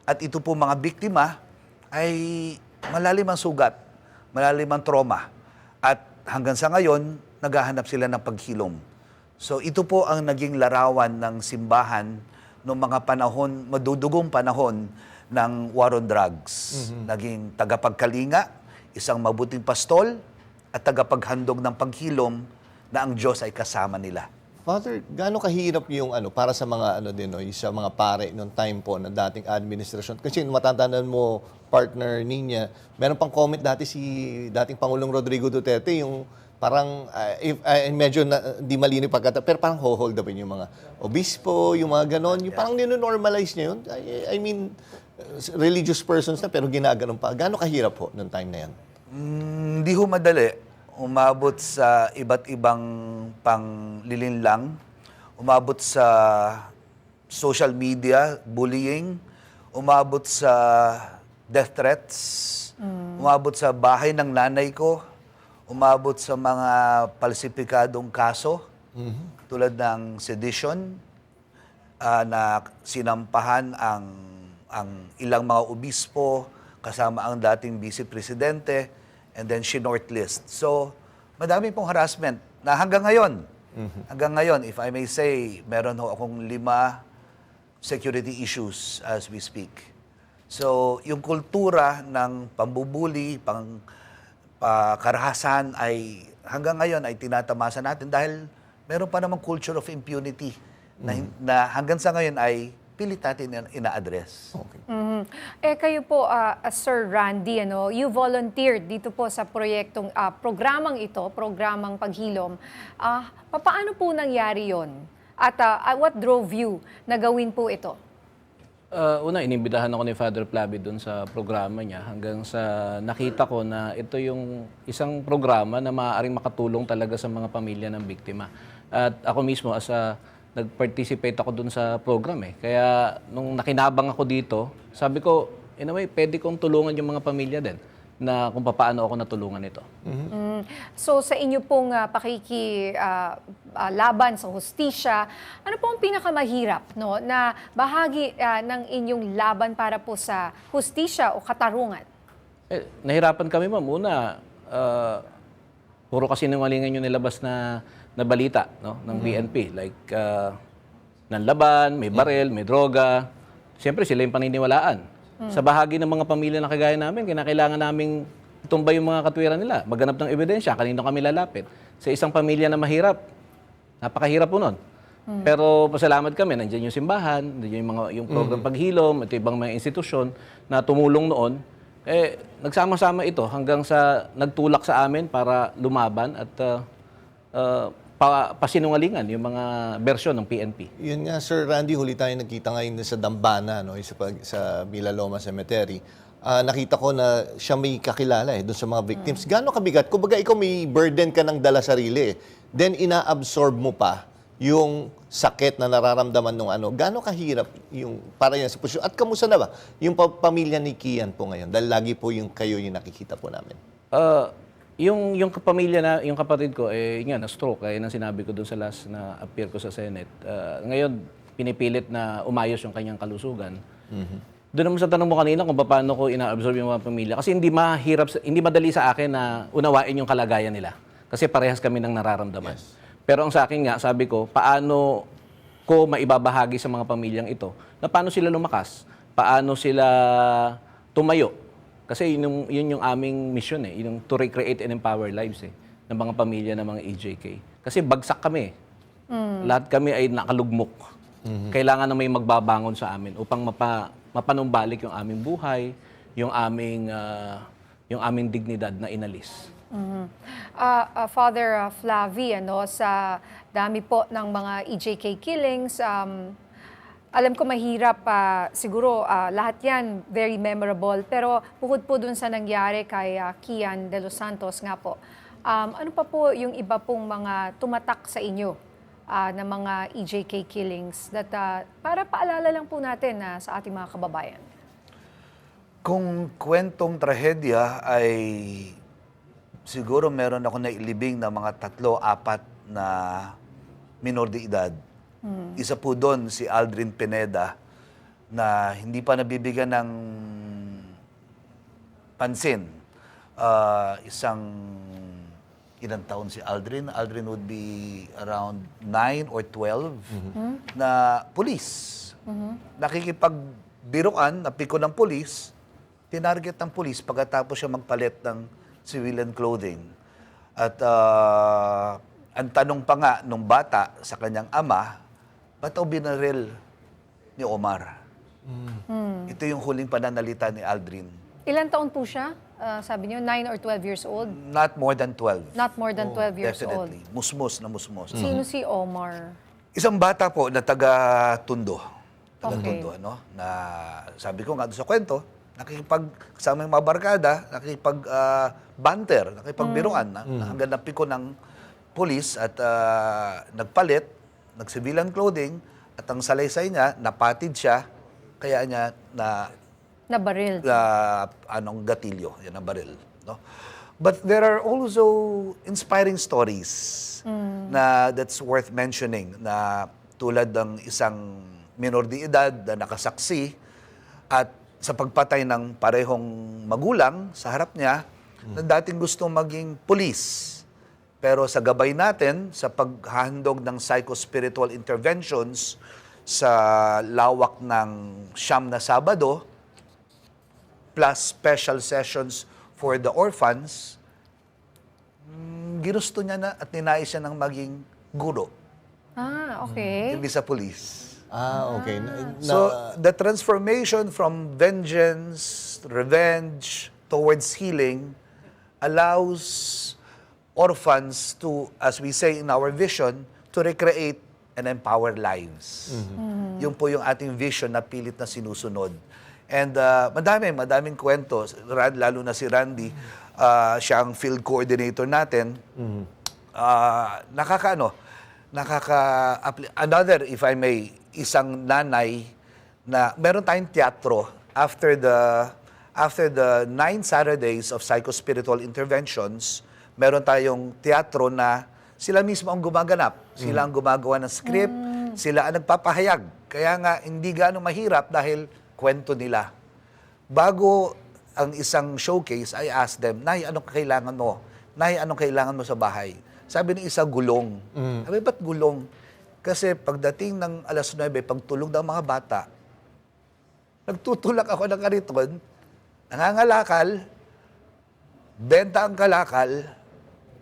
At ito po mga biktima ay malalim ang sugat, malalim ang trauma. At hanggang sa ngayon, naghahanap sila ng paghilom. So ito po ang naging larawan ng simbahan noong mga panahon, madudugong panahon ng war on drugs. Naging tagapagkalinga, isang mabuting pastol, at tagapaghandog ng paghilom na ang Diyos ay kasama nila. Father, gaano kahirap yung para sa mga sa mga pare noong time po na dating administrasyon? Kasi matatandaan mo, partner niya, meron pang comment dati si dating Pangulong Rodrigo Duterte, yung parang medyo di malinis pagkata, pero parang hold upin yung mga obispo, yung mga ganon, yung parang nino-normalize niya yun. I mean, religious persons na pero ginaganon pa. Gaano kahirap po noong time na yan? Hindi ho madali. Umabot sa iba't ibang panglilinlang. Umabot sa social media, bullying. Umabot sa death threats. Umabot sa bahay ng nanay ko. Umabot sa mga palsipikadong kaso. Tulad ng sedition na sinampahan ang ilang mga obispo kasama ang dating vice presidente, and then shinortlist. So, madami pong harassment na hanggang ngayon, if I may say, meron ho akong 5 security issues as we speak. So, yung kultura ng pambubuli, karahasan ay hanggang ngayon ay tinatamasa natin dahil meron pa namang culture of impunity na hanggang sa ngayon ay pilit natin ina-address. Okay. Kayo po, Sir Randy, you volunteered dito po sa proyektong, programang ito, programang paghilom. Paano po nangyari yon? At what drove you na gawin po ito? Una, inimbitahan ako ni Father Flavi doon sa programa niya hanggang sa nakita ko na ito yung isang programa na maaaring makatulong talaga sa mga pamilya ng biktima. At ako mismo, nag-participate ako dun sa program Kaya nung nakinabang ako dito, sabi ko, in a way, pwede kong tulungan yung mga pamilya din na kung paano ako natulungan ito. So sa inyo pong laban sa hustisya, ano po ang pinakamahirap na bahagi ng inyong laban para po sa hustisya o katarungan? Nahirapan kami, ma'am. Una, puro kasi sinungalingan yung nilabas na balita ng PNP. Like, nanlaban, may barel, may droga. Siyempre, sila yung paniniwalaan. Sa bahagi ng mga pamilya na kagaya namin, kinakailangan naming itumbay yung mga katwiran nila. Maghanap ng ebidensya, kanino kami lalapit. Sa isang pamilya na mahirap, napakahirap po nun. Pero pasalamat kami, nandiyan yung simbahan, nandiyan yung program paghilom, ito ibang mga institusyon na tumulong noon. Nagsama-sama ito hanggang sa nagtulak sa amin para lumaban at pasinungalingan yung mga bersyon ng PNP. Yun nga, Sir Randy, huli tayo nagkita ngayon sa Dambana, sa Villaloma Cemetery. Nakita ko na siya may kakilala doon sa mga victims. Gaano kabigat? Kumbaga ikaw may burden ka ng dala sarili. Then ina-absorb mo pa yung sakit na nararamdaman ng Gaano kahirap yung para yan sa posisyon? At kamusta na ba yung pamilya ni Kian po ngayon? Dahil lagi po yung kayo yung nakikita po namin. Yung pamilya na, yung kapatid ko, na-stroke. Kaya nang sinabi ko doon sa last na appear ko sa Senate. Ngayon, pinipilit na umayos yung kanyang kalusugan. Doon naman sa tanong mo kanina kung paano ko ina-absorb yung mga pamilya. Kasi hindi madali sa akin na unawain yung kalagayan nila. Kasi parehas kami ng nararamdaman. Yes. Pero ang sa akin nga, sabi ko, paano ko maibabahagi sa mga pamilyang ito na paano sila lumakas, paano sila tumayo. Kasi yun yung aming mission yung to recreate and empower lives ng mga pamilya ng mga EJK. Kasi bagsak kami. Lahat kami ay nakalugmok. Kailangan na may magbabangon sa amin upang mapanumbalik yung aming buhay, yung aming dignidad na inalis. Father Flavi, sa dami po ng mga EJK killings, alam ko mahirap, siguro lahat yan very memorable, pero bukod po dun sa nangyari kay Kian de los Santos nga po, ano pa po yung iba pong mga tumatak sa inyo na mga EJK killings that para paalala lang po natin sa ating mga kababayan? Kung kwentong trahedya ay siguro meron ako nailibing na mga 3-4 na minor de edad. Isa po doon si Aldrin Pineda na hindi pa nabibigyan ng pansin. Ilang taon si Aldrin? Aldrin would be around 9 or 12 na pulis. Nakikipagbiruan, napiko ng pulis, tinarget ng pulis pagkatapos siya magpalit ng civilian clothing. At ang tanong pa nga nung bata sa kanyang ama, ba't daw binaril ni Omar? Ito yung huling pananalita ni Aldrin. Ilan taon po siya? Sabi niyo, 9 or 12 years old? Not more than 12. Not more than 12 years Definitely. old. Musmos na musmos. Sino si Omar? Isang bata po na taga-Tondo. Taga-Tondo, Okay. Na sabi ko nga doon sa kwento, kasama yung mga barkada, nakikipag-banter, nakikipagbiruan, hanggang napiko ng polis at nagpalit, nag-civilian clothing, at ang salaysay niya, napatid siya, kaya niya Nabaril. gatilyo, yan ang baril. No? But there are also inspiring stories na that's worth mentioning, na tulad ng isang minor de edad na nakasaksi at sa pagpatay ng parehong magulang sa harap niya na dating gusto maging pulis. Pero sa gabay natin, sa paghahandog ng psycho-spiritual interventions sa lawak ng siyam na Sabado, plus special sessions for the orphans, ginusto niya na at ninais siya ng maging guro. Okay. Hindi sa pulis. Okay. So, the transformation from vengeance, revenge, towards healing allows orphans to, as we say in our vision, to recreate and empower lives. Yun po yung ating vision na pilit na sinusunod. And madaming kwento, lalo na si Randy, siya ang field coordinator natin. Another, if I may, isang nanay na meron tayong teatro after the 9 Saturdays of psycho-spiritual interventions, meron tayong teatro na sila mismo ang gumaganap. Sila ang gumagawa ng script, sila ang nagpapahayag. Kaya nga, hindi gaano mahirap dahil kwento nila. Bago ang isang showcase, I asked them, Nay, anong kailangan mo? Nay, anong kailangan mo sa bahay? Sabi ng isa, gulong. Sabi, ba't gulong? Kasi pagdating ng 9:00, pagtulog ng mga bata, nagtutulak ako ng kariton, nangangalakal, benta ang kalakal,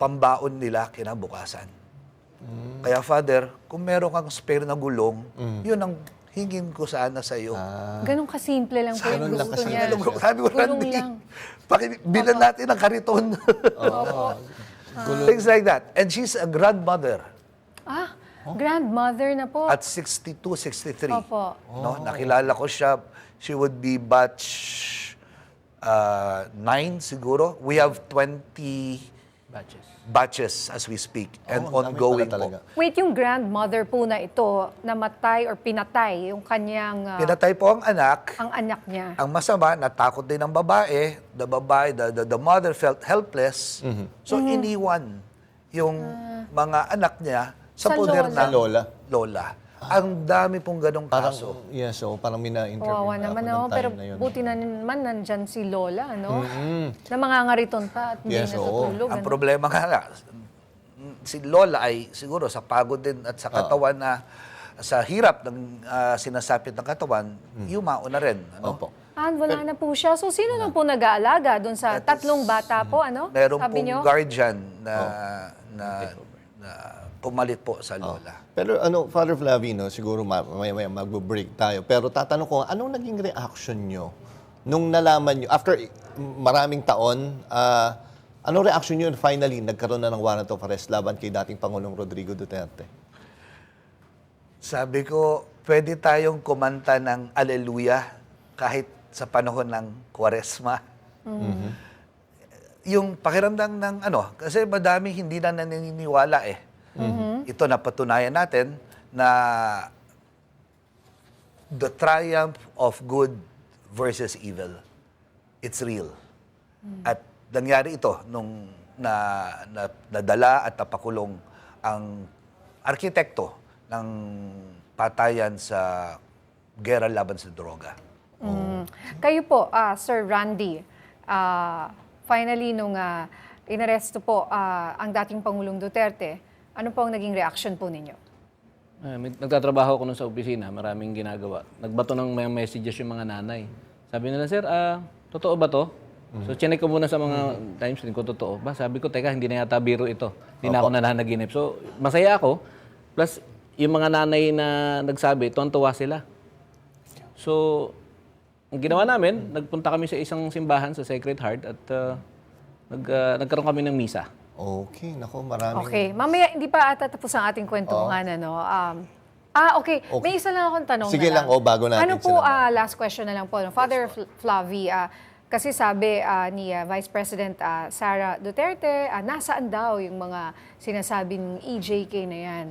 pambaon nila kinabukasan. Kaya Father, kung meron kang spare na gulong, yun ang hingin ko sana sa iyo. Ganun kasimple lang po yung gusto niya. Sabi ko, Gulong Randy, lang. bilan natin ang kariton. Things like that. And she's a grandmother. Grandmother na po. At 62, 63. Opo. No, nakilala ko siya. She would be batch 9 siguro. We have 20 batches as we speak and ongoing po. Wait, yung grandmother po na ito, namatay or pinatay yung kanyang... Pinatay po ang anak. Ang anak niya. Ang masama, natakot din ang babae. The mother felt helpless. So iniwan yung mga anak niya sa poder ng lola. Ang dami pong ganong kaso. Parang mina-interview Kawawa naman, pero buti na naman nandyan si Lola, na mangangariton pa at hindi natutulog. Ang problema nga, si Lola ay siguro sa pagod din at sa katawan na sa hirap ng sinasapit ng katawan, yumao na rin. Wala na po siya. So, sino na po nag-aalaga doon sa tatlong bata po, Meron sabi pong nyo? guardian na pumalit po sa lola. Pero Father Flavino, siguro may mag-break tayo. Pero tatanong ko, anong naging reaction nyo nung nalaman nyo, after maraming taon, anong reaction nyo finally nagkaroon na ng warrant of arrest laban kay dating Pangulong Rodrigo Duterte? Sabi ko, pwede tayong kumanta ng Alleluia kahit sa panahon ng Kwaresma. Yung pakiramdam ng kasi madami hindi na naniniwala eh. Ito napatunayan natin na the triumph of good versus evil, it's real. At nangyari ito nung nadala at napakulong ang arkitekto ng patayan sa gera laban sa droga. Kayo po, Sir Randy, finally nung inaresto po ang dating Pangulong Duterte, ano po ang naging reaction po ninyo? Nagtatrabaho ko nun sa opisina, maraming ginagawa. Nagbato ng may messages yung mga nanay. Sabi nila, sir, totoo ba to? So, chinek ko muna sa mga times din kung totoo ba. Sabi ko, teka, hindi na yata biro ito. Hindi na ako nananaginip. So, masaya ako. Plus, yung mga nanay na nagsabi, tuwan-tuwa sila. So, ang ginawa namin, nagpunta kami sa isang simbahan sa Sacred Heart at nagkaroon kami ng misa. Okay, nako, maraming... Okay, mamaya hindi pa ata tapos ang ating kwentuhan, okay. May isa lang akong tanong Sige na lang, bago natin ano po, last question na lang po. Father Flavi, kasi sabi ni Vice President Sara Duterte, nasaan daw yung mga sinasabing EJK na yan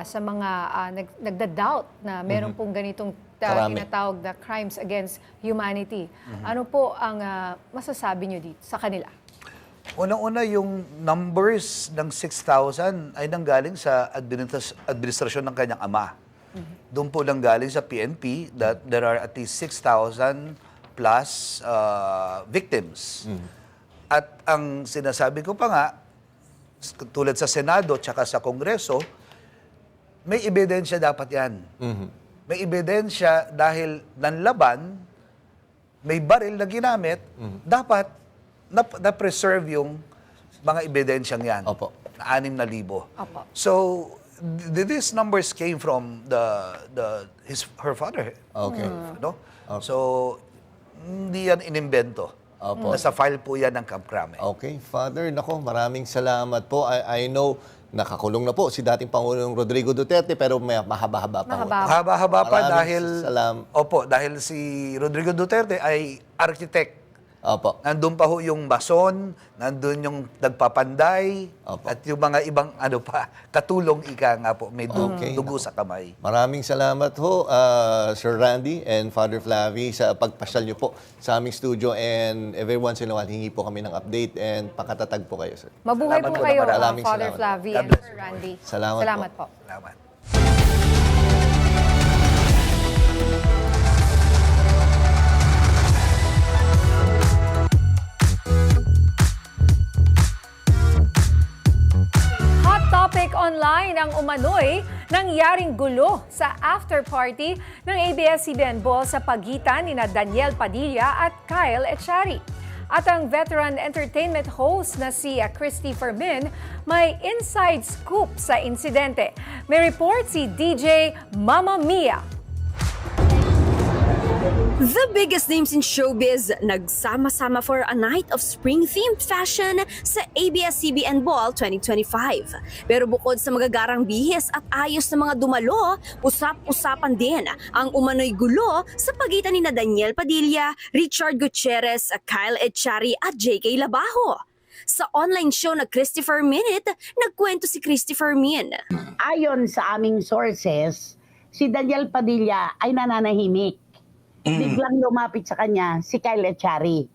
sa mga nagda-doubt na meron pong ganitong tinatawag na crimes against humanity. Ano po ang masasabi nyo dito sa kanila? Unang-una, yung numbers ng 6,000 ay nanggaling sa administrasyon ng kanyang ama. Doon po nanggaling sa PNP that there are at least 6,000 plus victims. At ang sinasabi ko pa nga, tulad sa Senado tsaka sa Kongreso, may ebidensya dapat yan. May ebidensya dahil nanlaban, may baril na ginamit, dapat na-preserve yung mga ebidensyang yan. Opo. Na 6,000. Opo. So, these numbers came from her father. Okay. No? So, hindi yan inimbento. Opo. Nasa file po yan ng Camp Crame. Okay, Father, nako, maraming salamat po. I know nakakulong na po si dating Pangulong Rodrigo Duterte pero may mahaba-haba pa. Mahaba-haba pa Maraming dahil si Rodrigo Duterte ay architect. Opo. Nandun pa ho yung mason, nandun yung nagpapanday, at yung mga ibang katulong nga po, may dugo sa kamay. Maraming salamat ho, Sir Randy and Father Flavi sa pagpasyal nyo po sa aming studio, and every once in a while hingi po kami ng update and pakatatag po kayo, sir. Mabuhay po kayo, Maraming Father salamat. Flavi and Sir Randy. Salamat po. Salamat. Topic online ang umano'y nangyaring gulo sa after party ng ABS-CBN Ball sa pagitan ni Daniel Padilla at Kyle Echari. At ang veteran entertainment host na si Christy Fermin may inside scoop sa insidente. May report si DJ Mama Mia. The biggest names in showbiz nagsama-sama for a night of spring-themed fashion sa ABS-CBN Ball 2025. Pero bukod sa magagarang bihis at ayos na mga dumalo, usap-usapan din ang umano'y gulo sa pagitan ni Daniel Padilla, Richard Gutierrez, Kyle Echari at JK Labajo. Sa online show na Christopher Minute, nagkwento si Christopher Min. Ayon sa aming sources, si Daniel Padilla ay nananahimik. Biglang lumapit sa kanya si Kyle Echari.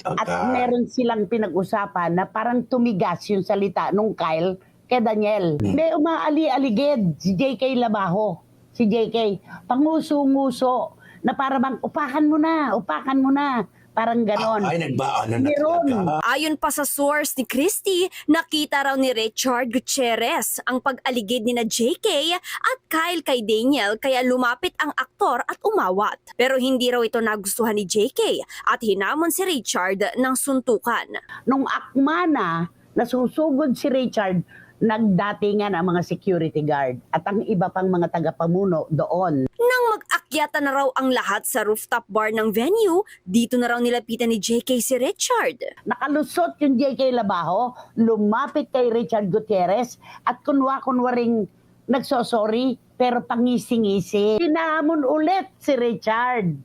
At meron silang pinag-usapan na parang tumigas yung salita nung Kyle kay Daniel. May umaali-aligid si JK Labajo. Si JK, panguso-nguso na parang upakan mo na. Parang ganon. Ay, nagbaano na Meron. Ayon pa sa source ni Christy, nakita raw ni Richard Gutierrez ang pag-aligid ni na JK at Kyle kay Daniel kaya lumapit ang aktor at umawat. Pero hindi raw ito nagustuhan ni JK at hinamon si Richard ng suntukan. Nung akma na, nasusugod si Richard, nagdatingan ang mga security guard at ang iba pang mga tagapamuno doon. Nang mag-akyata na raw ang lahat sa rooftop bar ng venue, dito na raw nilapitan ni JK si Richard. Nakalusot yung JK Labajo, lumapit kay Richard Gutierrez at kunwa-kunwaring nagsosorry pero pangisi-ngisi. Hinamon ulit si Richard.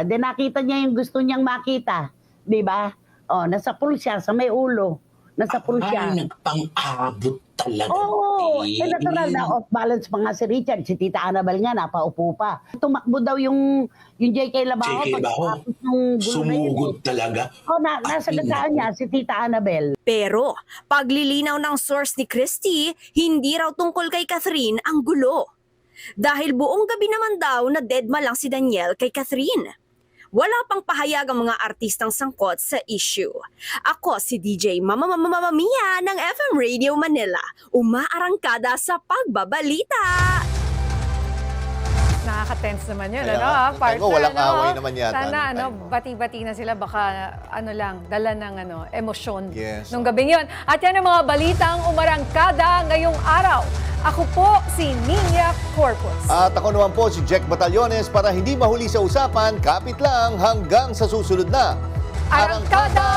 Then nakita niya yung gusto niyang makita. Di ba? Nasa pool siya, sa may ulo. Nasa pool siya. Nagpang-abot talaga. Oo, natural na off-balance pa nga si Richard. Si Tita Annabel nga, napaupo pa. Tumakbo daw yung JK Labajo. JK Labajo, sumugod talaga. Nasa gasaan niya si Tita Annabel. Pero, paglilinaw ng source ni Christy, hindi raw tungkol kay Catherine ang gulo. Dahil buong gabi naman daw na deadma lang si Daniel kay Catherine. Wala pang pahayag ang mga artistang sangkot sa issue. Ako si DJ Mama Mia ng FM Radio Manila, umaarangkada sa pagbabalita. Nakaka-tense naman yun, Kaya, partner, walang away naman yata. Sana, bati-bati na sila, baka, dala ng, emosyon Yes. nung gabing yun. At yan ang mga balitang umarangkada ngayong araw. Ako po si Nina Corpus. At ako naman po si Jack Batallones para hindi mahuli sa usapan, kapit lang hanggang sa susunod na Arangkada